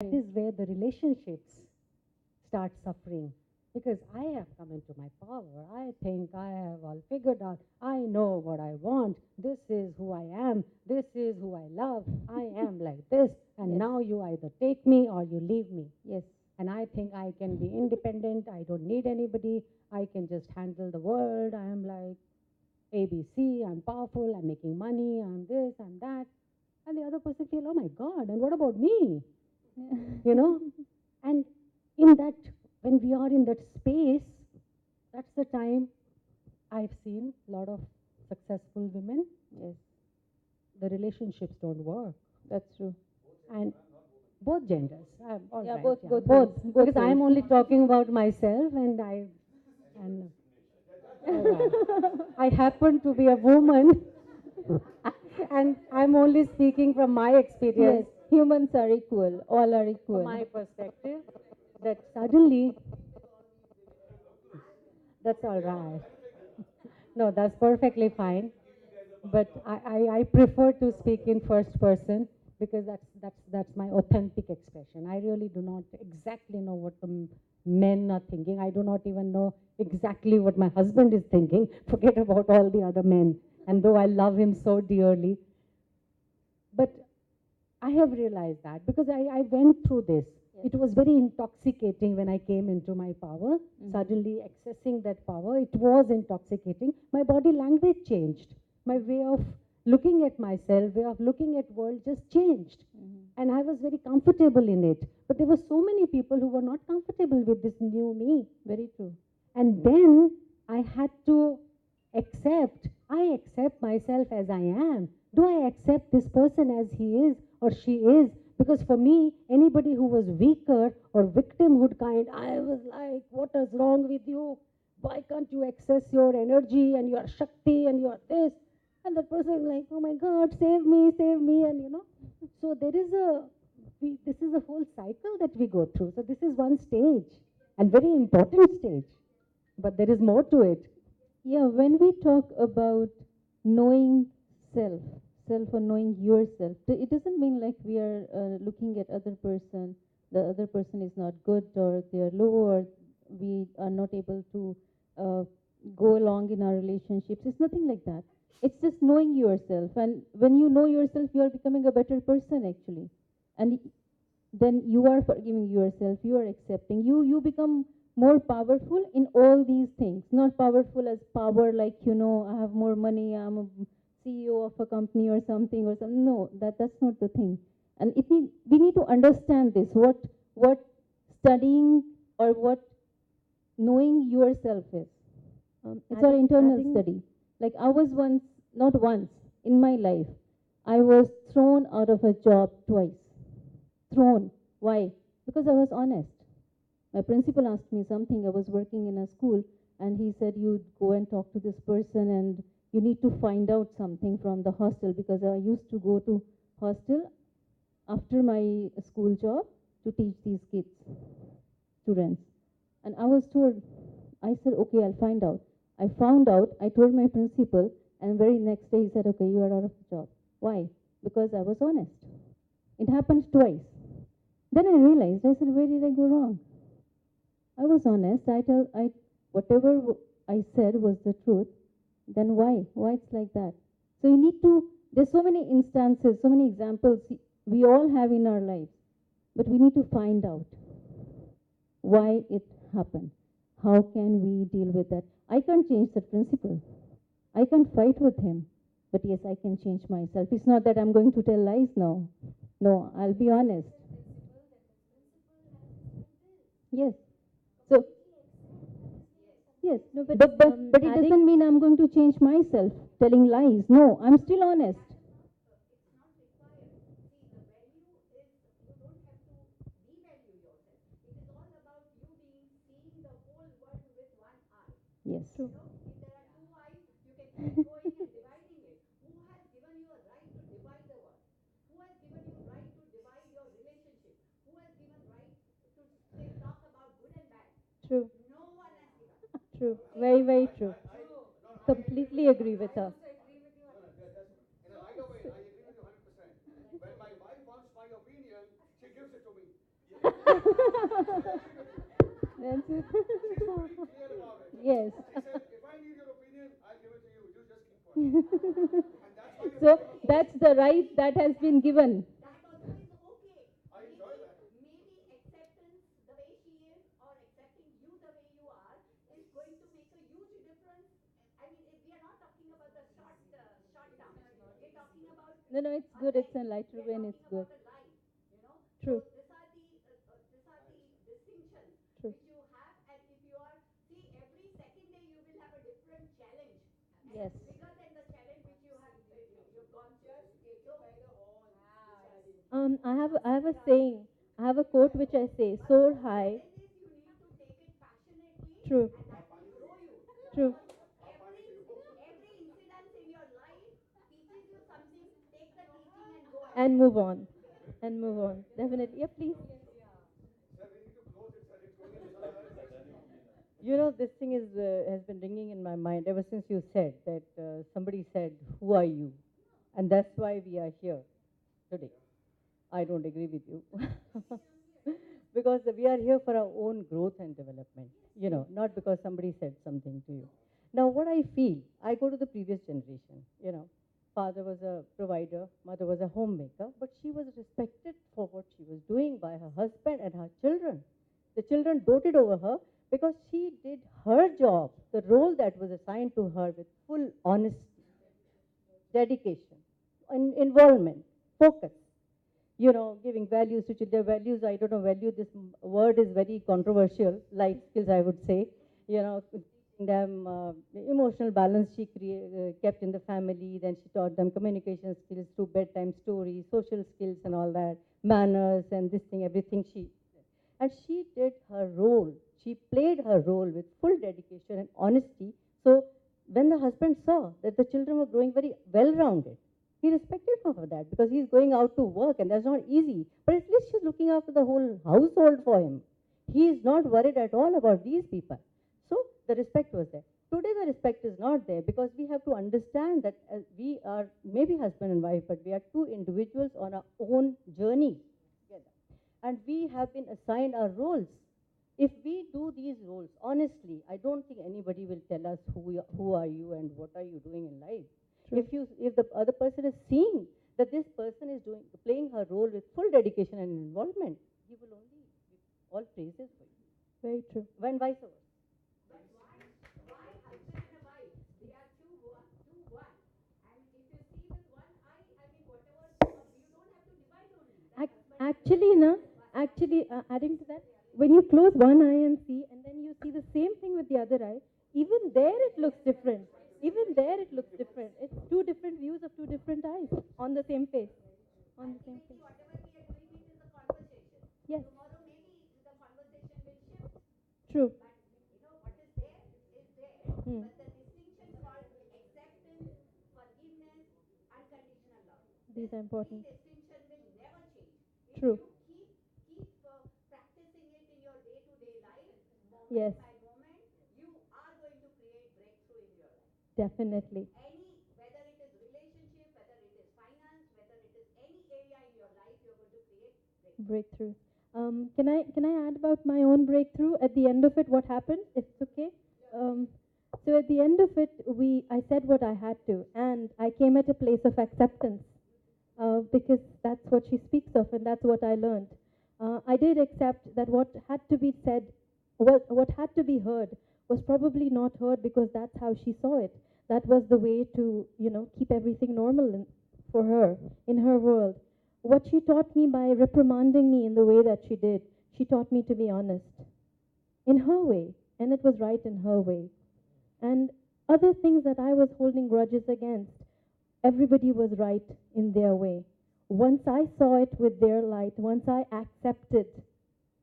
That is where the relationships start suffering. Because I have come into my power. I think I have all figured out. I know what I want. This is who I am. This is who I love. I am like this. And Yes. now you either take me or you leave me. Yes. And I think I can be independent. I don't need anybody. I can just handle the world. I am like ABC. I'm powerful. I'm making money. I'm this. I'm that. And the other person feel, oh my God, and what about me? You know? And in that, when we are in that space, that's the time I've seen a lot of successful women. Yes. The relationships don't work. That's true. And both genders. All Yeah, right, both- yeah, both both. ways, both Because I'm ways. only talking about myself, and all right. I happen to be a woman, and I'm only speaking from my Yes, experience, humans are equal. All are from equal. my perspective, that suddenly, that's all right. No, that's perfectly fine. But I prefer to speak in first person because that's my authentic expression. I really do not exactly know what the men are thinking. I do not even know exactly what my husband is thinking. Forget about all the other men. And though I love him so dearly, but I have realized that because I went through this. Yes. It was very intoxicating when I came into my power. Mhm. Suddenly accessing that power, it was intoxicating. My body language changed. My way of looking at myself, way of looking at world just changed. Mhm. And I was very comfortable in it. But there were so many people who were not comfortable with this new me. Very true. And then I had to I accept myself as I am. Do I accept this person as he is or she is? Because for me, anybody who was weaker or victimhood kind, I was like, what is wrong with you? Why can't you access your energy and your Shakti and your this? And that person is like, oh my God, save me, save me. And so this is a whole cycle that we go through. So this is one stage and very important stage. But there is more to it. Yeah, when we talk about knowing self, self or knowing yourself, it doesn't mean like we are looking at other person, the other person is not good or they are low or we are not able to uh, go along in our relationships. It's nothing like that. It's just knowing yourself. And when you know yourself, you are becoming a better person actually. And then you are forgiving yourself, you are accepting, you become more powerful in all these things. Not powerful as power like, I have more money, I'm a CEO of a company or something or something. No, that's not the thing. And we need to understand this, what studying or what knowing yourself is. It's our internal study. Like I was once, not once, in my life, I was thrown out of a job twice. Thrown. Why? Because I was honest. My principal asked me something. I was working in a school, and he said, you go and talk to this person, and you need to find out something from the hostel, because I used to go to hostel after my school job to teach these kids, students. And I was told, I said, okay, I'll find out. I found out, I told my principal, and very next day he said, okay, you are out of the job. Why? Because I was honest. It happened twice. Then I realized, I said, where did I go wrong? I was honest. Whatever I said was the truth. Then why? Why it's like that? So you need to, there's so many instances, so many examples we all have in our lives, but we need to find out why it happened. How can we deal with that? I can't change the principle. I can't fight with him. But yes, I can change myself. It's not that I'm going to tell lies now. No, I'll be honest. Yes. So, yes, No, but it doesn't mean I'm going to change myself telling lies. No, I'm still honest. Yes. true. True. True. Very, very true. Completely agree with her. In either way, I agree with you 100%. When my wife wants my opinion, she gives it to me. That's She's very clear about it. yes. She said, if I need your opinion, I'll give it to you. You just keep quiet. And that's why you So that's the right that has been given. That also is okay. I enjoy that. Maybe acceptance the way she is or accepting you the way you are is going to make a huge difference. I mean, we are not talking about the short term. We're talking about No, no, it's a good. It's a life. lighter We're vein. talking It's good. about a life, you know. True. So these are the distinctions True. which you have, and if you are see every second day you will have a different challenge. And Yes. it's bigger than the challenge which you've gone through. So I have a saying. I have a quote which I say: "Soar high." challenges you need to take it passionately, True. and that will grow you. True. Every incident in your life teaches you something. Take the teaching and go ahead. And move on. And move on. Definitely. Yeah, please. Sir, we need to close it, sir. It's going in another direction. You know, this thing has been ringing in my mind ever since you said that somebody said, "Who are you?" And that's why we are here today. I don't agree with you. Because we are here for our own growth and development, you know, not because somebody said something to you. Now, what I feel, I go to the previous generation, you know. Father was a provider, mother was a homemaker, but she was respected for what she was doing by her husband and her children. The children doted over her because she did her job, the role that was assigned to her with full honesty, dedication, involvement, focus. You know, giving values to children. Values, I don't know, value, this word is very controversial. Life skills, I would say. You know, teaching them emotional balance she kept in the family. Then she taught them communication skills through bedtime stories, social skills and all that, manners and this thing, everything she. And she did her role. She played her role with full dedication and honesty. So when the husband saw that the children were growing very well-rounded, he respected her for that because he's going out to work and that's not easy. But at least she's looking after the whole household for him. He is not worried at all about these people. So the respect was there. Today the respect is not there because we have to understand that we are maybe husband and wife, but we are two individuals on our own journey together. And we have been assigned our roles. If we do these roles honestly, I don't think anybody will tell us who are you and what are you doing in life. True. If the other person is seeing that this person is playing her role with full dedication and involvement, he will only give all praises for you. Very true. When vice versa. But why husband and a wife? They are one. And if you see with one eye, I mean, whatever, you don't have to divide only. That husband Actually, no. Actually, adding to that, when you close one eye and see, and then you see the same thing with the other eye, even there it looks different. Even there it looks different. It's two different views of two different eyes on the same face. On the same face. whatever we are doing, it is a conversation. Yes. Tomorrow maybe the conversation will shift. True. But you know what is there is there. Hmm. But the distinction called acceptance, forgiveness, unconditional love. These are important. These distinction will never change. If True. you keep practicing it in your day-to-day life, moment Yes. by moment, you are going to create breakthrough in your life. Definitely. Whether it is relationship, whether it is finance, whether it is any area in your life, you're going to create breakthrough. Breakthrough. Can I add about my own breakthrough? At the end of it, what happened? If it's okay. So at the end of it, I said what I had to, and I came at a place of acceptance because that's what she speaks of, and that's what I learned. I did accept that what had to be said, what had to be heard, was probably not heard because that's how she saw it. That was the way to, keep everything normal for her in her world. What she taught me by reprimanding me in the way that she did, she taught me to be honest in her way, and it was right in her way. And other things that I was holding grudges against, everybody was right in their way. Once I saw it with their light, once I accepted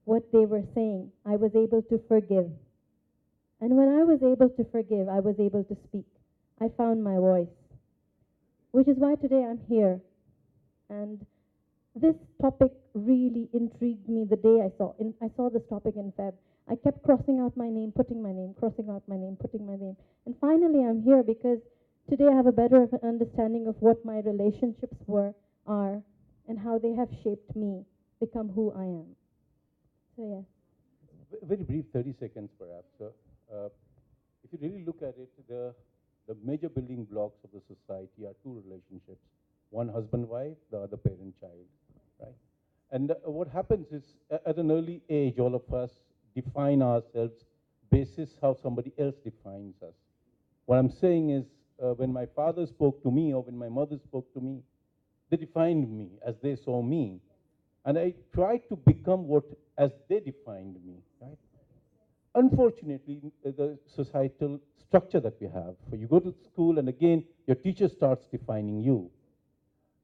what they were saying, I was able to forgive. And when I was able to forgive, I was able to speak. I found my voice, which is why today I'm here. And this topic really intrigued me the day I saw this topic in Feb. I kept crossing out my name, putting my name, crossing out my name, putting my name. And finally I'm here because today I have a better understanding of what my relationships are, and how they have shaped me become who I am. So yes. a very brief 30 seconds perhaps. If you really look at it, the major building blocks of the society are two relationships, one husband-wife, the other parent-child, right? And what happens is, at an early age, all of us define ourselves basis how somebody else defines us. What I'm saying is, when my father spoke to me or when my mother spoke to me, they defined me as they saw me. And I tried to become what as they defined me, right? Unfortunately, the societal structure that we have, you go to school and again, your teacher starts defining you.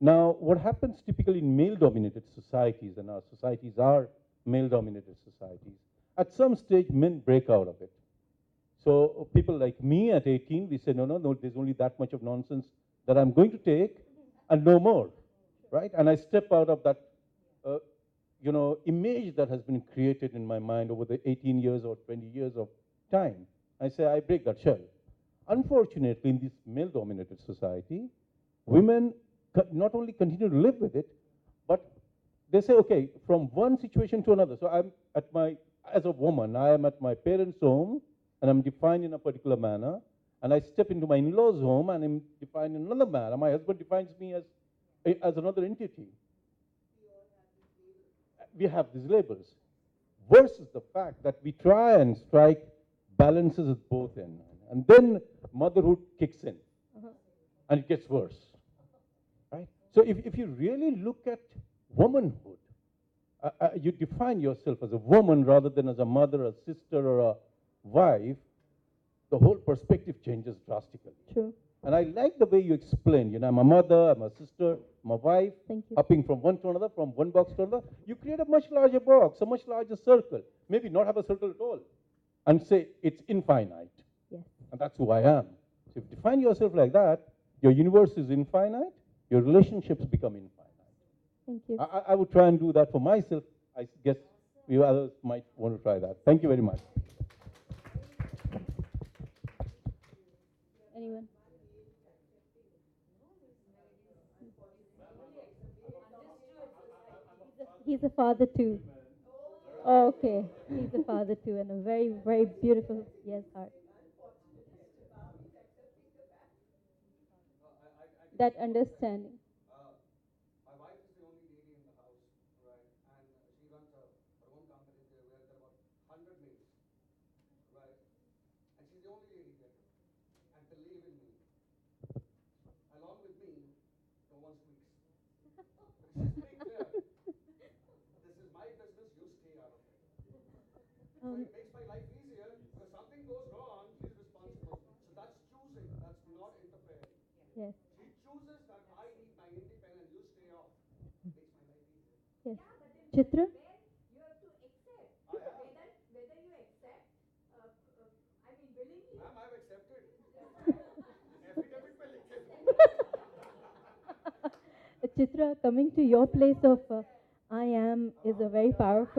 Now, what happens typically in male-dominated societies, and our societies are male-dominated societies, at some stage, men break out of it. So people like me at 18, we say, no, there's only that much of nonsense that I'm going to take and no more, right? And I step out of that, image that has been created in my mind over the 18 years or 20 years of time. I say, I break that shell. Unfortunately, in this male-dominated society, women not only continue to live with it, but they say, okay, from one situation to another. So I'm as a woman, I am at my parents' home, and I'm defined in a particular manner, and I step into my in-laws' home, and I'm defined in another manner. My husband defines me as another entity. We have these labels, versus the fact that we try and strike balances at both ends. And then motherhood kicks in, and it gets worse, right? So if you really look at womanhood, you define yourself as a woman rather than as a mother, a sister, or a wife, the whole perspective changes drastically. True. And I like the way you explained, I'm a mother, I'm a sister, I'm a wife, Thank you. hopping from one to another, from one box to another. You create a much larger box, a much larger circle. Maybe not have a circle at all, and say it's infinite. Yes. And that's who I am. So if you define yourself like that, your universe is infinite, your relationships become infinite. Thank you. I would try and do that for myself. I guess you others might want to try that. Thank you very much. Anyone? He's a father too. Oh, okay. He's a father too, and a very, very beautiful, yes, heart. That understanding. My wife is the only lady in the house, right? And she runs her own company there where there are about 100 maids, right? And she's the only lady there. And believe in me, along with me, no one squeaks. But she's pretty clear. This is my business, you stay out of it. So it makes my life easier because something goes wrong, she's responsible. So that's choosing, that's not interfering. Yes. She chooses that I need my independence, you stay off. Makes my life easier. Yes. Chitra? You have to accept. I have. Whether you accept, I mean, willingly. Ma'am, I've accepted. Affidavit mein likh ke do. Chitra, coming to your place of I am is a very powerful